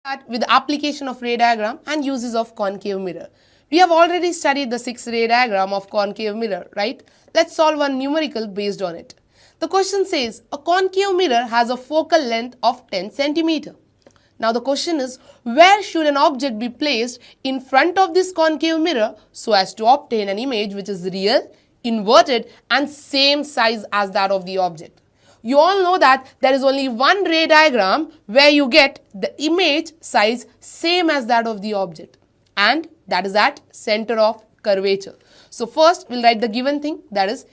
Start with the application of ray diagram and uses of concave mirror. We have already studied the 6 ray diagram of concave mirror, right? Let's solve one numerical based on it. The question says a concave mirror has a focal length of 10 centimeter. Now the question is, where should an object be placed in front of this concave mirror so as to obtain an image which is real, inverted and same size as that of the object? You all know that there is only one ray diagram where you get the image size same as that of the object, and that is at center of curvature. So first we'll write the given thing, that is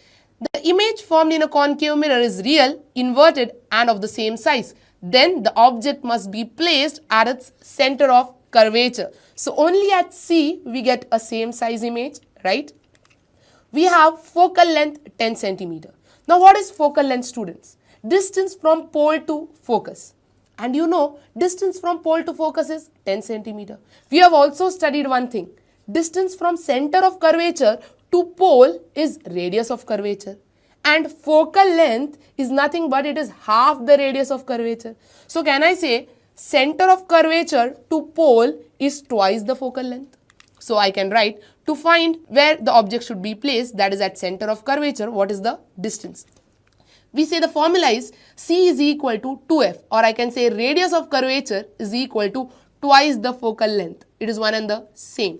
the image formed in a concave mirror is real, inverted and of the same size. Then the object must be placed at its center of curvature. So only at C we get a same size image, right? We have focal length 10 centimeter. Now what is focal length, students? Distance from pole to focus. And you know, distance from pole to focus is 10 centimeter. We have also studied one thing. Distance from center of curvature to pole is radius of curvature. And focal length is nothing but it is half the radius of curvature. So can I say center of curvature to pole is twice the focal length? So I can write, to find where the object should be placed, that is at center of curvature, what is the distance? We say the formula is C is equal to 2f, or I can say radius of curvature is equal to twice the focal length. It is one and the same.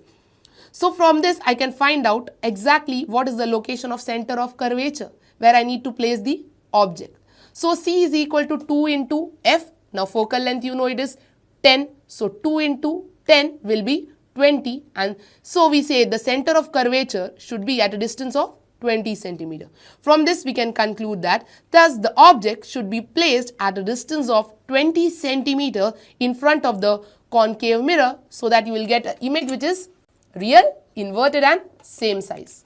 So from this I can find out exactly what is the location of center of curvature where I need to place the object. So C is equal to 2 into f. Now focal length you know it is 10. So 2 into 10 will be 20, and so we say the center of curvature should be at a distance of 20 centimeter. From this we can conclude that thus the object should be placed at a distance of 20 centimeter in front of the concave mirror so that you will get an image which is real, inverted and same size.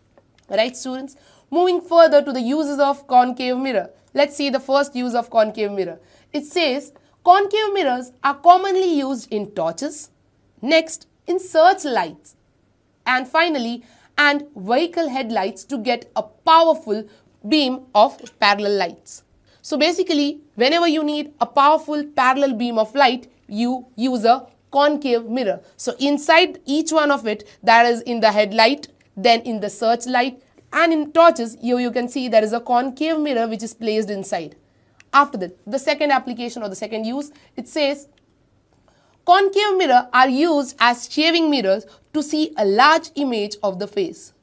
Right, students? Moving further to the uses of concave mirror. Let's see the first use of concave mirror. It says concave mirrors are commonly used in torches, next in searchlights, and finally and vehicle headlights to get a powerful beam of parallel lights. So basically whenever you need a powerful parallel beam of light, you use a concave mirror. So inside each one of it, that is in the headlight, then in the searchlight and in torches, here you can see there is a concave mirror which is placed inside. After that, the second application or the second use, it says concave mirror are used as shaving mirrors to see a large image of the face.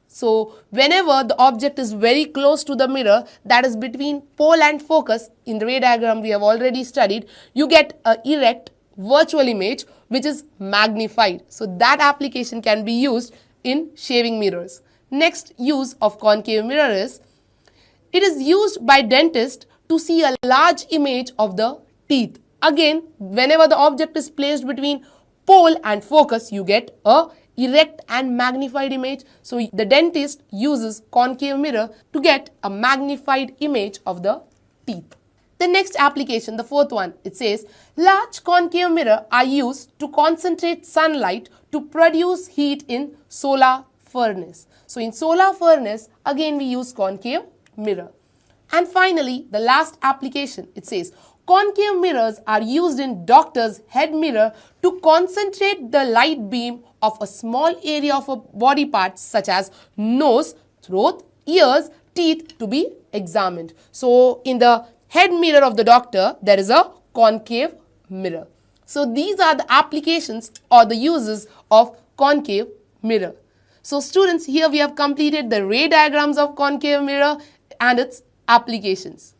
So whenever the object is very close to the mirror, that is between pole and focus, in the ray diagram we have already studied, you get an erect virtual image which is magnified. So that application can be used in shaving mirrors. Next use of concave mirror is, it is used by dentists to see a large image of the teeth. Again, whenever the object is placed between pole and focus, you get a erect and magnified image. So the dentist uses concave mirror to get a magnified image of the teeth. The next application, the fourth one, it says large concave mirror are used to concentrate sunlight to produce heat in solar furnace. So in solar furnace, again we use concave mirror. And finally, the last application, it says concave mirrors are used in doctor's head mirror to concentrate the light beam of a small area of a body part such as nose, throat, ears, teeth to be examined. So in the head mirror of the doctor, there is a concave mirror. So these are the applications or the uses of concave mirror. So students, here we have completed the ray diagrams of concave mirror and its applications.